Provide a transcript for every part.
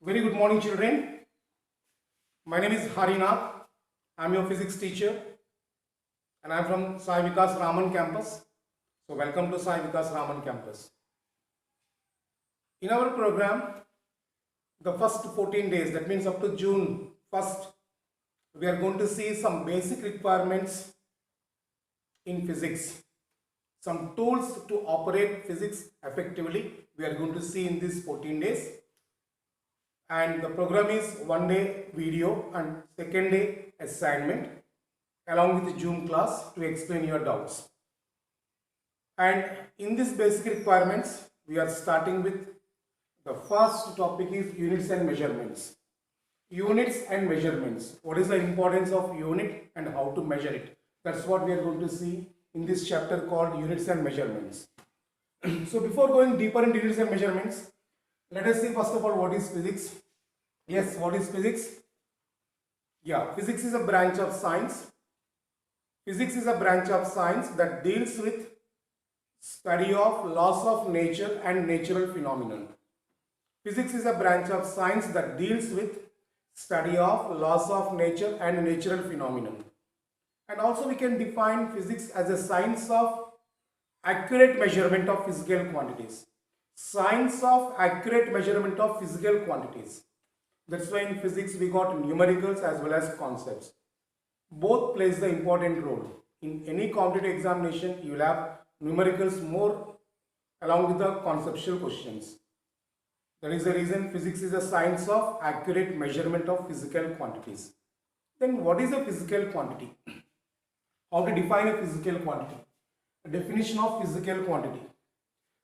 Very good morning, children. My name is Harinath. I am your physics teacher and I am from Sai Vikas Raman campus. So, welcome to Sai Vikas Raman campus. In our program, the first 14 days, that means up to June 1st, we are going to see some basic requirements in physics. Some tools to operate physics effectively, we are going to see in these 14 days. And the program is 1 day video and 2nd day assignment along with the Zoom class to explain your doubts. And in this basic requirements, we are starting with the first topic is units and measurements. Units and measurements. What is the importance of unit and how to measure it? That's what we are going to see in this chapter called units and measurements. So before going deeper into units and measurements, let us see first of all what is physics. Yes, what is physics? Yeah, physics is a branch of science. Physics is a branch of science that deals with study of laws of nature and natural phenomenon. Physics is a branch of science that deals with study of laws of nature and natural phenomenon. And also we can define physics as a science of accurate measurement of physical quantities. Science of accurate measurement of physical quantities. That's why in physics we got numericals as well as concepts. Both plays the important role. In any competitive examination, you will have numericals more along with the conceptual questions. That is the reason physics is a science of accurate measurement of physical quantities. Then what is a physical quantity? How to define a physical quantity? A definition of physical quantity.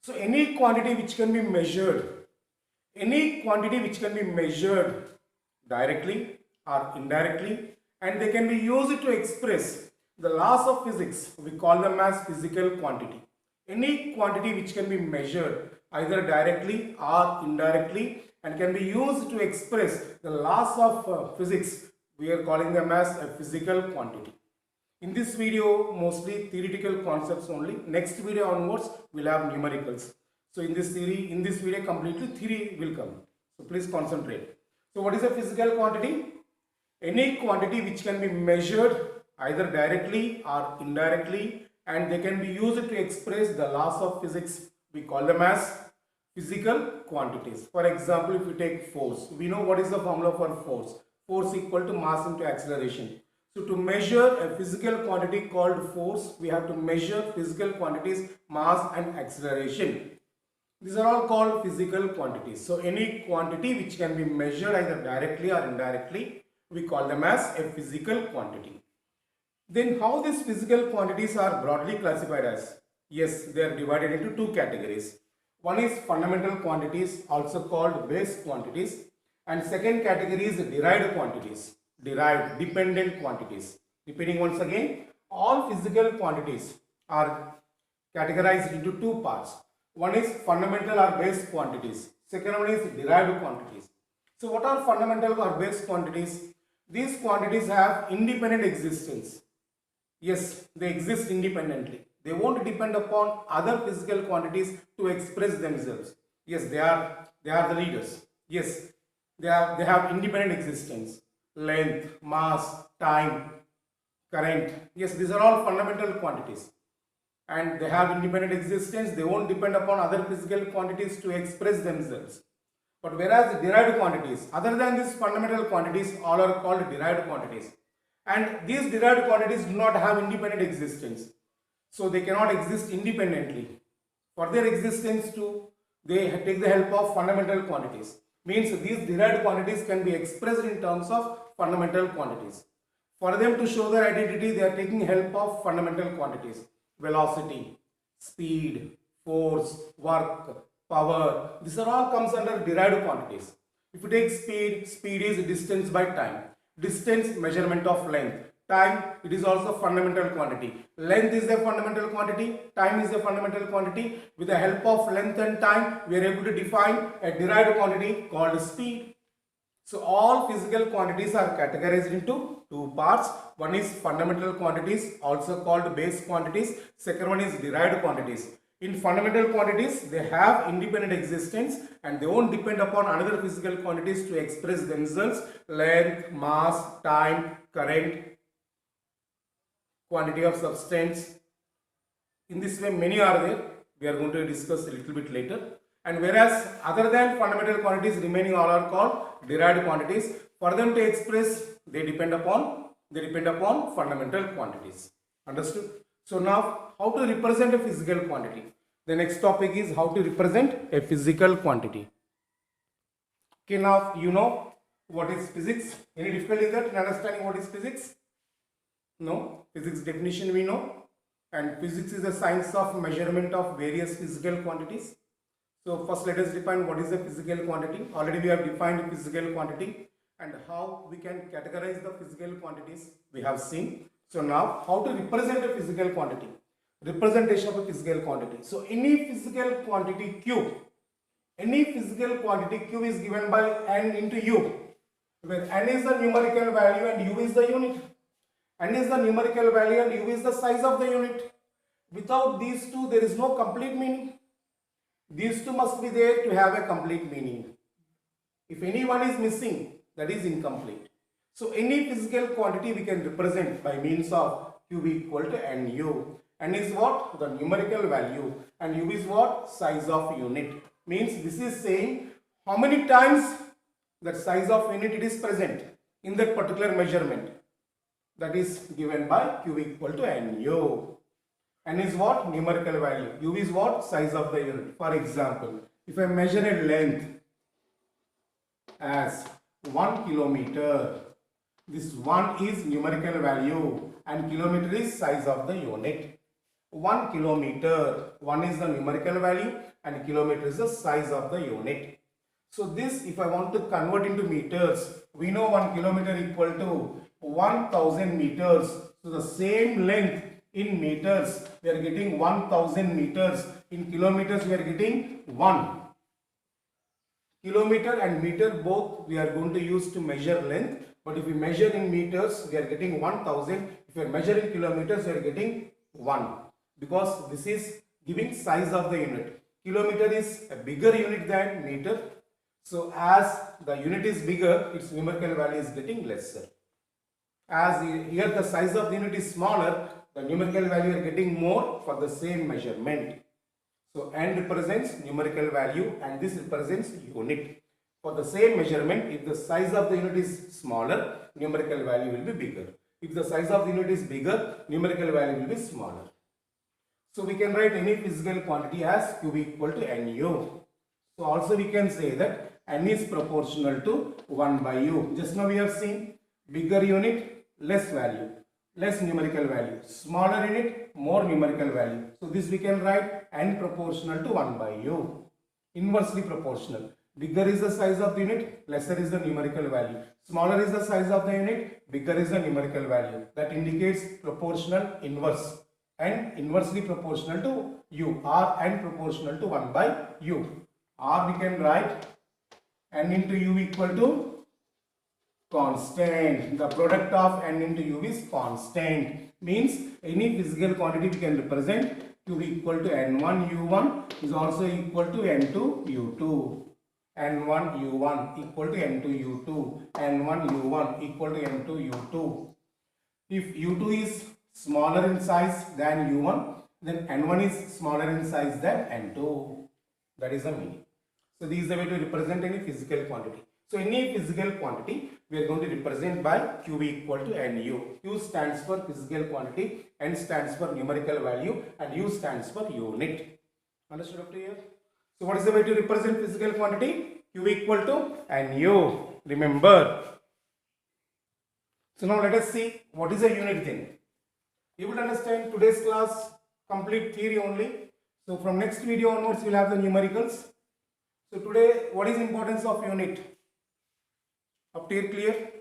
So any quantity which can be measured, directly or indirectly, and they can be used to express the laws of physics, we call them as physical quantity. Any quantity which can be measured either directly or indirectly and can be used to express the laws of physics, we are calling them as a physical quantity. In this video, mostly theoretical concepts only. Next video onwards, we'll have numericals. So in this video, completely theory will come. So please concentrate. So what is a physical quantity? Any quantity which can be measured either directly or indirectly and they can be used to express the laws of physics. We call them as physical quantities. For example, if we take force, we know what is the formula for force. Force equal to mass into acceleration. So to measure a physical quantity called force, we have to measure physical quantities, mass and acceleration. These are all called physical quantities. So any quantity which can be measured either directly or indirectly, we call them as a physical quantity. Then how these physical quantities are broadly classified as? Yes, they are divided into two categories. One is fundamental quantities, also called base quantities, and second category is derived quantities. Derived, dependent quantities. Repeating once again, all physical quantities are categorized into two parts. One is fundamental or base quantities. Second one is derived quantities. So what are fundamental or base quantities? These quantities have independent existence. Yes, they exist independently. They won't depend upon other physical quantities to express themselves. Yes, they are the leaders. Yes, they have independent existence. Length, mass, time, current. Yes, these are all fundamental quantities. And they have independent existence. They won't depend upon other physical quantities to express themselves. But whereas derived quantities, other than these fundamental quantities, all are called derived quantities. And these derived quantities do not have independent existence. So they cannot exist independently. For their existence too, they take the help of fundamental quantities. Means these derived quantities can be expressed in terms of fundamental quantities. For them to show their identity, they are taking help of fundamental quantities. Velocity, speed, force, work, power. These are all comes under derived quantities. If you take speed, speed is distance by time. Distance, measurement of length. Time, it is also fundamental quantity. Length is a fundamental quantity. Time is a fundamental quantity. With the help of length and time, we are able to define a derived quantity called speed. So all physical quantities are categorized into two parts. One is fundamental quantities, also called base quantities. Second one is derived quantities. In fundamental quantities, they have independent existence and they won't depend upon another physical quantities to express themselves: length, mass, time, current, quantity of substance. In this way, many are there. We are going to discuss a little bit later. And whereas other than fundamental quantities, remaining all are called derived quantities. For them to express, they depend upon fundamental quantities. Understood? So now, how to represent a physical quantity? The next topic is how to represent a physical quantity. Okay, now you know what is physics. Any difficulty in that in understanding what is physics? No. Physics definition we know. And physics is the science of measurement of various physical quantities. So first let us define what is a physical quantity. Already we have defined physical quantity and how we can categorize the physical quantities we have seen. So now how to represent a physical quantity. Representation of a physical quantity. So any physical quantity Q is given by n into u, where n is the numerical value and u is the unit. N is the numerical value and u is the size of the unit. Without these two, there is no complete meaning. These two must be there to have a complete meaning. If any one is missing, that is incomplete. So any physical quantity we can represent by means of Q equal to nu. N is what? The numerical value. And u is what? Size of unit. Means this is saying how many times that size of unit it is present in that particular measurement. That is given by Q equal to nu. N is what? Numerical value. U is what? Size of the unit. For example, if I measure a length as 1 kilometer, this 1 is numerical value and kilometer is size of the unit. 1 kilometer, 1 is the numerical value and kilometer is the size of the unit. So this, if I want to convert into meters, we know 1 kilometer equal to 1000 meters. So the same length in meters, we are getting 1000 meters. In kilometers, we are getting 1. Kilometer and meter both we are going to use to measure length. But if we measure in meters, we are getting 1000. If we are measuring kilometers, we are getting 1. Because this is giving size of the unit. Kilometer is a bigger unit than meter. So as the unit is bigger, its numerical value is getting lesser. As here the size of the unit is smaller, the numerical value are getting more for the same measurement. So n represents numerical value and this represents unit. For the same measurement, if the size of the unit is smaller, numerical value will be bigger. If the size of the unit is bigger, numerical value will be smaller. So we can write any physical quantity as Q equal to nu. So also we can say that n is proportional to 1 by u. Just now we have seen bigger unit, less value, less numerical value. Smaller unit, more numerical value. So this we can write n proportional to 1 by u. Inversely proportional. Bigger is the size of the unit, lesser is the numerical value. Smaller is the size of the unit, bigger is the numerical value. That indicates proportional inverse. And inversely proportional to u, or n proportional to 1 by u. Or we can write n into u equal to constant. The product of n into u is constant. Means any physical quantity we can represent Q equal to n1 u1 is also equal to n2 u2. n1 u1 equal to n2 u2. n1 u1 equal to n2 u2. If u2 is smaller in size than u1, then n1 is smaller in size than n2. That is the meaning. So this is the way to represent any physical quantity. So any physical quantity we are going to represent by Q equal to nu. Q stands for physical quantity, N stands for numerical value and U stands for unit. Understood up to here? So what is the way to represent physical quantity? Q equal to nu. Remember. So now let us see what is a unit then. You will understand today's class complete theory only. So from next video onwards we will have the numericals. So today what is the importance of unit? Up to here clear?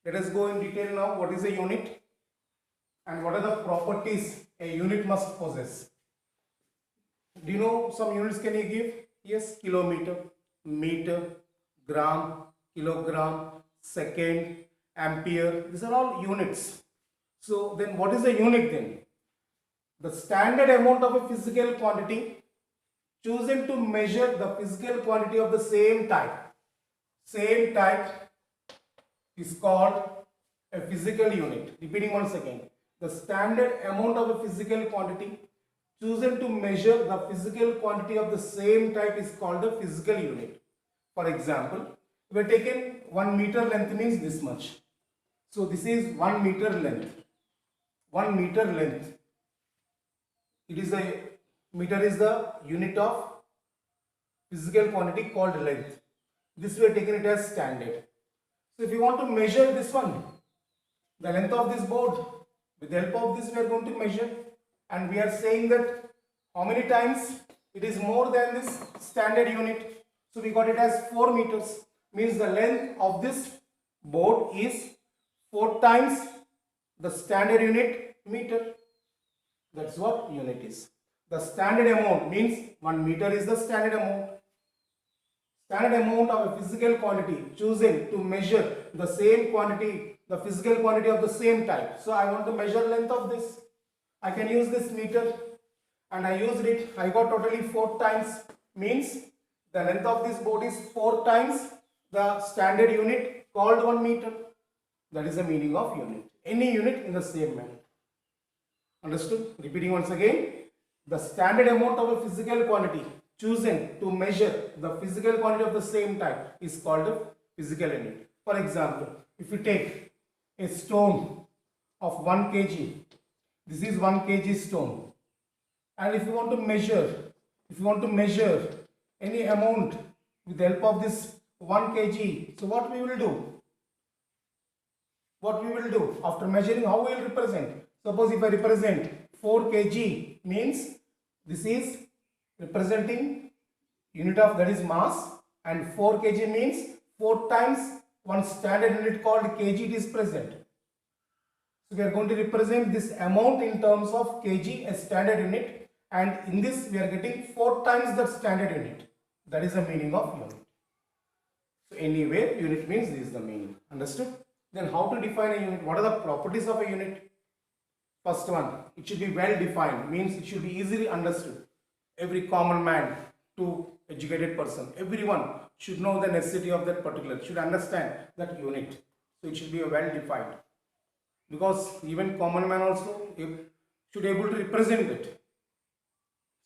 Let us go in detail now. What is a unit and what are the properties a unit must possess? Do you know some units can you give? Yes, kilometer, meter, gram, kilogram, second, ampere. These are all units. So then what is a unit then? the standard amount of a physical quantity chosen to measure the physical quantity of the same type. Same type is called a physical unit. Repeating once again, the standard amount of a physical quantity chosen to measure the physical quantity of the same type is called a physical unit. For example, we have taken 1 meter length means this much. So this is 1 meter length. 1 meter length. It is a meter is the unit of physical quantity called length. This we have taken it as standard. So if you want to measure this one, the length of this board, with the help of this we are going to measure, and we are saying that how many times it is more than this standard unit. So we got it as 4 meters, means the length of this board is 4 times the standard unit meter. That's what unit is. The standard amount means 1 meter is the standard amount. Standard amount of a physical quantity chosen to measure the same quantity, the physical quantity of the same type. So I want to measure length of this. I can use this meter, and I used it. I got totally 4 times, means the length of this board is 4 times the standard unit called 1 meter. That is the meaning of unit. Any unit in the same manner. Understood? Repeating once again, the standard amount of a physical quantity chosen to measure the physical quantity of the same type is called a physical unit. For example, if you take a stone of 1 kg, this is 1 kg stone, and if you want to measure any amount with the help of this 1 kg, so what we will do? What we will do after measuring, how we will represent? Suppose if I represent 4 kg, means this is representing unit of, that is mass, and 4 kg means 4 times one standard unit called kg it is present. So we are going to represent this amount in terms of kg, a standard unit, and in this we are getting 4 times that standard unit. That is the meaning of unit. So anyway, unit means this is the meaning. Understood? Then how to define a unit? What are the properties of a unit? First one, it should be well defined, means it should be easily understood. Every common man to educated person, everyone should know the necessity of that particular, should understand that unit. So it should be well defined, because even common man also should be able to represent it.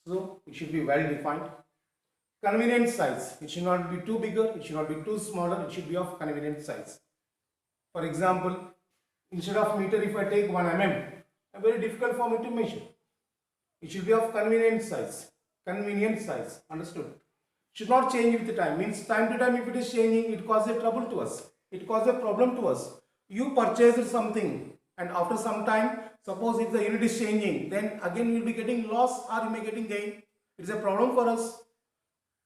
So it should be well defined. Convenient size, it should not be too bigger, it should not be too smaller, it should be of convenient size. For example, instead of meter, if I take 1 mm, very difficult for me to measure. It should be of convenient size. Convenient size. Understood? Should not change with the time. Means time to time if it is changing, it causes a trouble to us. It causes a problem to us. You purchased something, and after some time, suppose if the unit is changing, then again you will be getting loss or you may getting gain. It is a problem for us.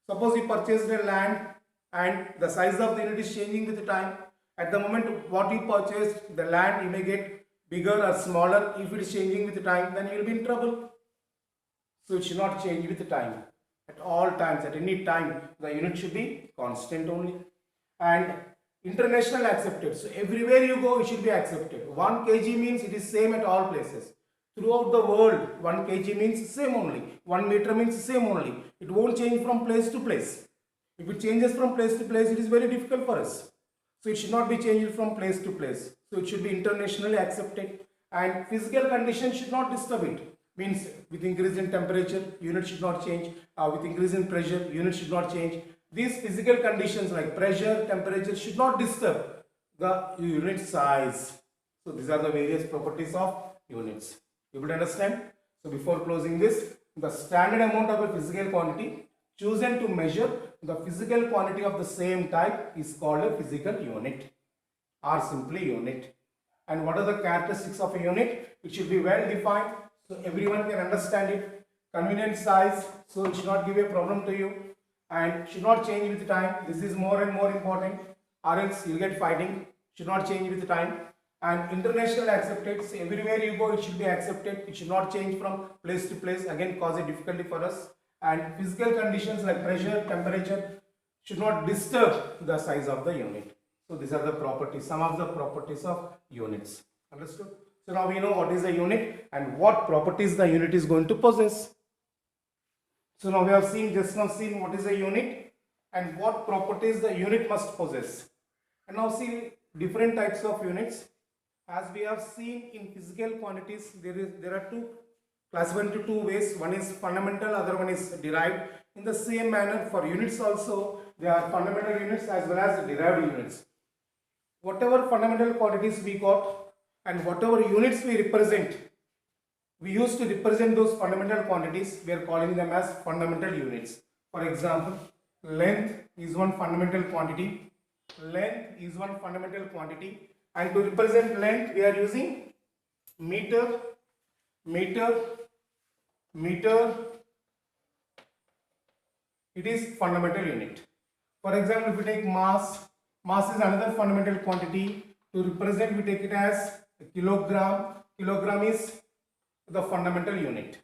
Suppose you purchased a land and the size of the unit is changing with the time. At the moment what you purchased, the land, you may get bigger or smaller. If it is changing with the time, then you will be in trouble. So it should not change with the time. At all times, at any time, the unit should be constant only. And international accepted. So everywhere you go, it should be accepted. 1 kg means it is same at all places. Throughout the world, 1 kg means same only. 1 meter means same only. It won't change from place to place. If it changes from place to place, it is very difficult for us. So it should not be changed from place to place. So it should be internationally accepted, and physical conditions should not disturb it. Means with increase in temperature, unit should not change. With increase in pressure, unit should not change. These physical conditions like pressure, temperature should not disturb the unit size. So these are the various properties of units. You will understand? So before closing this, the standard amount of a physical quantity chosen to measure the physical quantity of the same type is called a physical unit, or simply unit. And what are the characteristics of a unit? It should be well defined so everyone can understand it. Convenient size, so it should not give a problem to you, and should not change with time. This is more and more important, or else you get fighting. Should not change with time. And international accepted, so everywhere you go it should be accepted. It should not change from place to place, again cause a difficulty for us. And physical conditions like pressure, temperature should not disturb the size of the unit. So these are the properties, some of the properties of units. Understood? So now we know what is a unit and what properties the unit is going to possess. So now we have just now seen what is a unit and what properties the unit must possess. And now see different types of units. As we have seen in physical quantities, there are two classified into two ways. One is fundamental, other one is derived. In the same manner for units also, there are fundamental units as well as derived units. Whatever fundamental quantities we got and whatever units we represent, we used to represent those fundamental quantities, we are calling them as fundamental units. For example, length is one fundamental quantity. Length is one fundamental quantity, and to represent length we are using meter. It is fundamental unit. For example, if we take mass is another fundamental quantity. To represent, we take it as kilogram. Kilogram is the fundamental unit.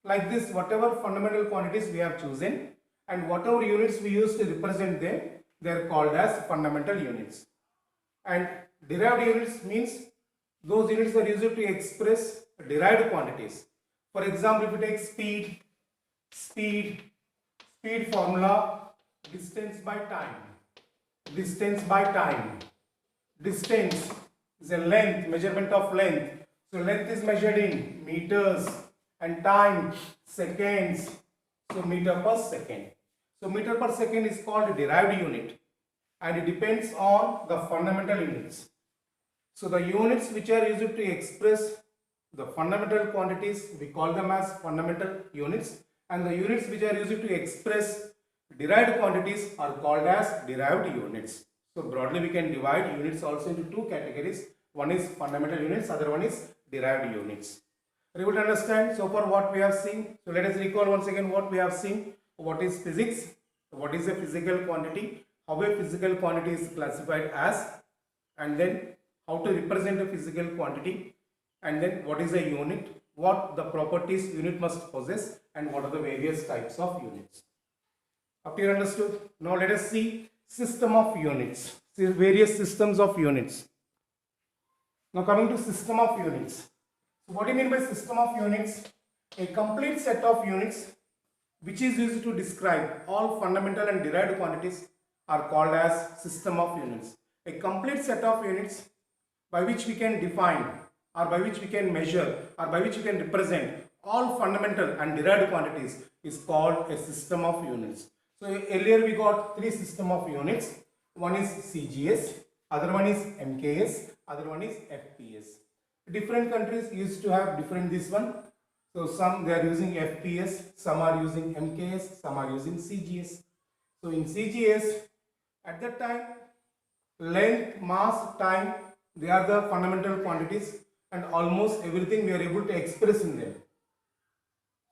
Like this, whatever fundamental quantities we have chosen and whatever units we use to represent them, they are called as fundamental units. And derived units means those units are used to express derived quantities. For example, if we take speed formula, distance by time. Distance is a length, measurement of length. So length is measured in meters and time, seconds. So meter per second. So meter per second is called a derived unit and it depends on the fundamental units. So the units which are used to express the fundamental quantities, we call them as fundamental units, and the units which are used to express derived quantities are called as derived units. So broadly we can divide units also into two categories. One is fundamental units, other one is derived units. Are you able to understand so far what we have seen? So let us recall once again what we have seen. What is physics? What is a physical quantity? How a physical quantity is classified as, and then how to represent a physical quantity, and then what is a unit, what the properties unit must possess, and what are the various types of units. Up to you understood? Now let us see system of units, various systems of units. Now coming to system of units. So what do you mean by system of units? A complete set of units which is used to describe all fundamental and derived quantities are called as system of units. A complete set of units by which we can define or by which we can measure or by which we can represent all fundamental and derived quantities is called a system of units. So earlier we got three system of units. One is CGS, other one is MKS, other one is FPS. Different countries used to have different this one. So some they are using FPS, some are using MKS, some are using CGS. So in CGS, at that time, length, mass, time, they are the fundamental quantities and almost everything we are able to express in them.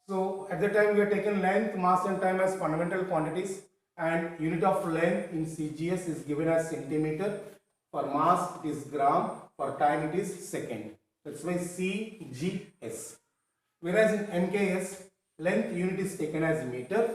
So at that time we have taken length, mass and time as fundamental quantities, and unit of length in CGS is given as centimeter, for mass it is gram, for time it is second. That's why CGS. Whereas in MKS, length unit is taken as meter,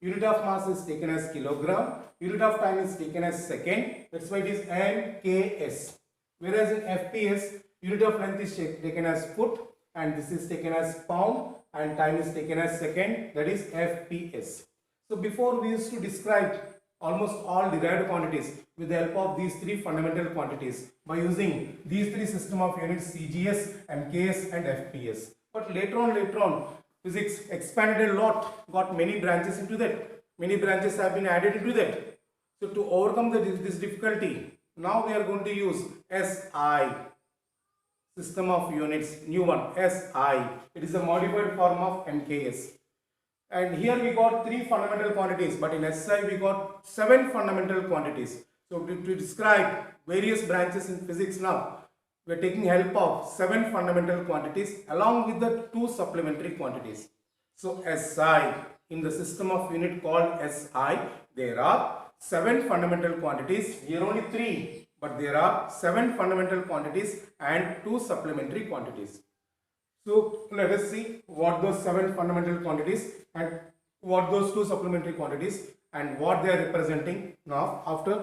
unit of mass is taken as kilogram, unit of time is taken as second. That's why it is MKS. Whereas in FPS, unit of length is taken as foot, and this is taken as pound, and time is taken as second, that is FPS. So before we used to describe almost all derived quantities with the help of these three fundamental quantities by using these three system of units CGS, MKS and FPS. But later on, physics expanded a lot, got many branches into that. Many branches have been added into that. So to overcome this difficulty, now we are going to use SI, system of units, new one, SI. It is a modified form of MKS. And here we got three fundamental quantities, but in SI we got 7 fundamental quantities. So to describe various branches in physics now, we are taking help of 7 fundamental quantities along with the 2 supplementary quantities. So SI, in the system of unit called SI, there are 7 fundamental quantities. Here only 3, but there are 7 fundamental quantities and 2 supplementary quantities. So let us see what those 7 fundamental quantities and what those 2 supplementary quantities and what they are representing now. After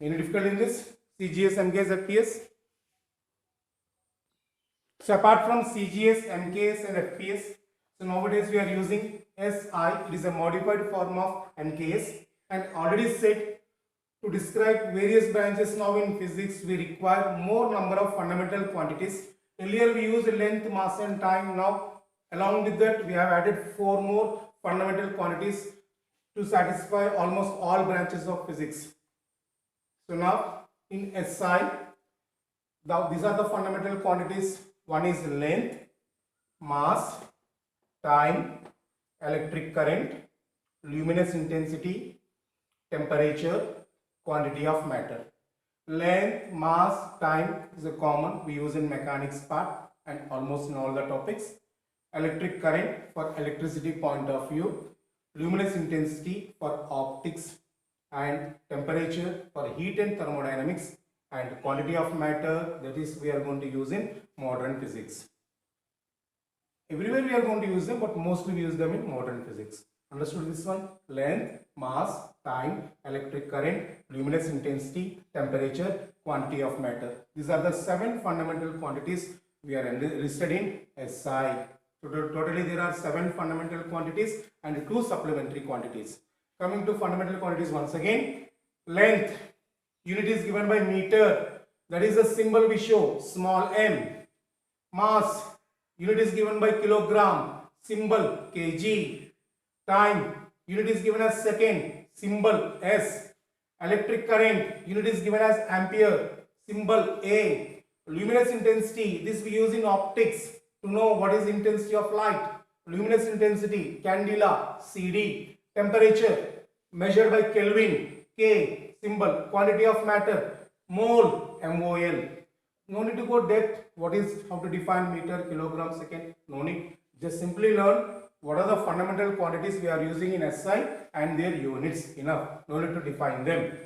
any difficulty in this CGS, MKS, FPS? So apart from CGS, MKS and FPS, so nowadays we are using SI. It is a modified form of MKS, and already said to describe various branches now in physics we require more number of fundamental quantities. Earlier we used length, mass and time. Now along with that we have added 4 more fundamental quantities to satisfy almost all branches of physics. So now in SI, these are the fundamental quantities. One is length, mass, time, electric current, luminous intensity, temperature, quantity of matter. Length, mass, time is a common we use in mechanics part and almost in all the topics. Electric current for electricity point of view, luminous intensity for optics, and temperature for heat and thermodynamics, and quantity of matter, that is we are going to use in modern physics. Everywhere we are going to use them, but mostly we use them in modern physics. Understood this one? Length, mass, time, electric current, luminous intensity, temperature, quantity of matter. These are the 7 fundamental quantities we are listed in SI. So totally there are 7 fundamental quantities and 2 supplementary quantities. Coming to fundamental quantities once again, length, unit is given by meter, that is the symbol we show, small m. Mass, unit is given by kilogram, symbol kg. Time, unit is given as second, symbol s. Electric current, unit is given as ampere, symbol A. Luminous intensity, this we use in optics to know what is intensity of light. Luminous intensity, candela, CD. Temperature, measured by Kelvin, K, symbol. Quantity of matter, mole, MOL. No need to go depth, what is, how to define meter, kilogram, second, no need. Just simply learn what are the fundamental quantities we are using in SI and their units, enough, no need to define them.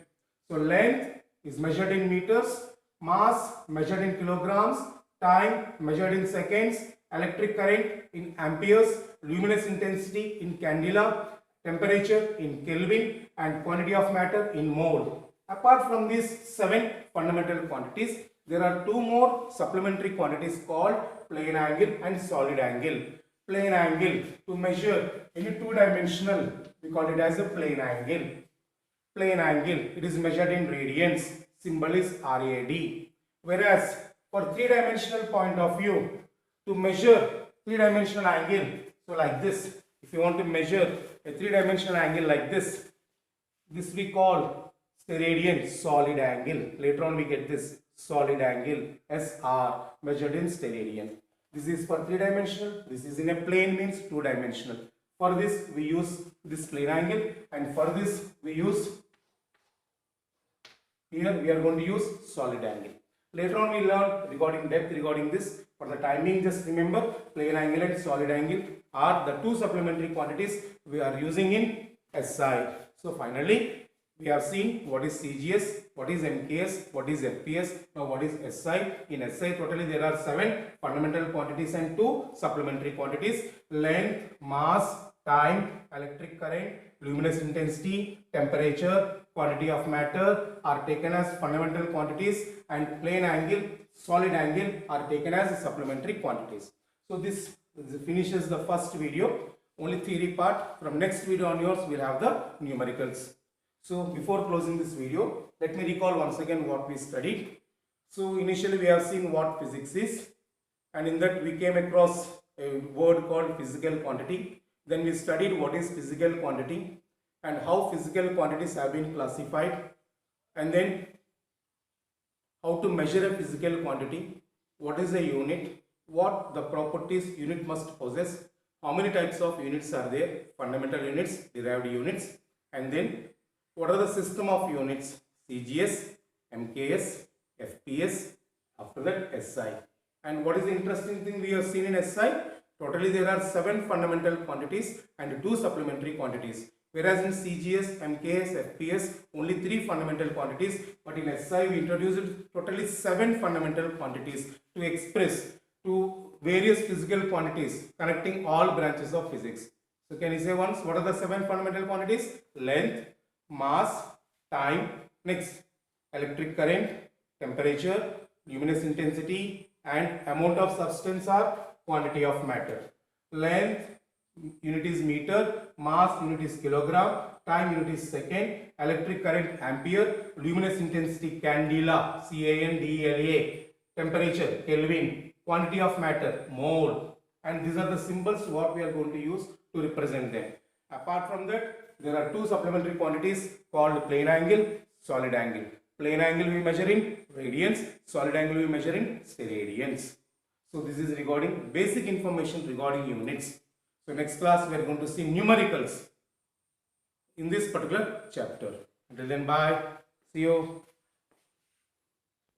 So length is measured in meters, mass measured in kilograms, time measured in seconds, electric current in amperes, luminous intensity in candela, temperature in Kelvin, and quantity of matter in mole. Apart from these 7 fundamental quantities, there are 2 more supplementary quantities called plane angle and solid angle. Plane angle, to measure any 2-dimensional, we call it as a plane angle. Plane angle, it is measured in radians, symbol is RAD. Whereas for 3-dimensional point of view, to measure 3-dimensional angle, so like this, if you want to measure a 3-dimensional angle like this we call steradian, solid angle. Later on we get this solid angle, SR, measured in steradian. This is for 3-dimensional, this is in a plane, means 2-dimensional. For this we use this plane angle, and for this we use, here we are going to use solid angle. Later on we learn regarding depth, regarding this. For the timing, just remember plane angle and solid angle are the 2 supplementary quantities we are using in SI. So finally we have seen what is CGS, what is MKS, what is FPS, now what is SI. In SI totally there are 7 fundamental quantities and 2 supplementary quantities. Length, mass, time, electric current, luminous intensity, temperature, quantity of matter are taken as fundamental quantities, and plane angle, solid angle are taken as supplementary quantities. So this finishes the first video, only theory part. From next video onwards we'll have the numericals. So before closing this video, let me recall once again what we studied. So initially we have seen what physics is, and in that we came across a word called physical quantity. Then we studied what is physical quantity and how physical quantities have been classified, and then how to measure a physical quantity, what is a unit, what the properties unit must possess, how many types of units are there, fundamental units, derived units, and then what are the system of units, CGS, MKS, FPS, after that SI. And what is the interesting thing we have seen in SI? Totally there are 7 fundamental quantities and 2 supplementary quantities. Whereas in CGS, MKS, FPS, only 3 fundamental quantities. But in SI we introduced totally 7 fundamental quantities to express to various physical quantities connecting all branches of physics. So can you say once, what are the 7 fundamental quantities? Length, mass, time, next electric current, temperature, luminous intensity, and amount of substance are quantity of matter. Length unit is meter, mass unit is kilogram, time unit is second, electric current ampere, luminous intensity candela, CANDELA, temperature Kelvin, quantity of matter mole, and these are the symbols what we are going to use to represent them. Apart from that, there are two supplementary quantities called plane angle, solid angle. Plane angle we measure in radians, solid angle we measure in steradians. So this is regarding basic information regarding units. So next class we are going to see numericals in this particular chapter. Until then, bye. See you.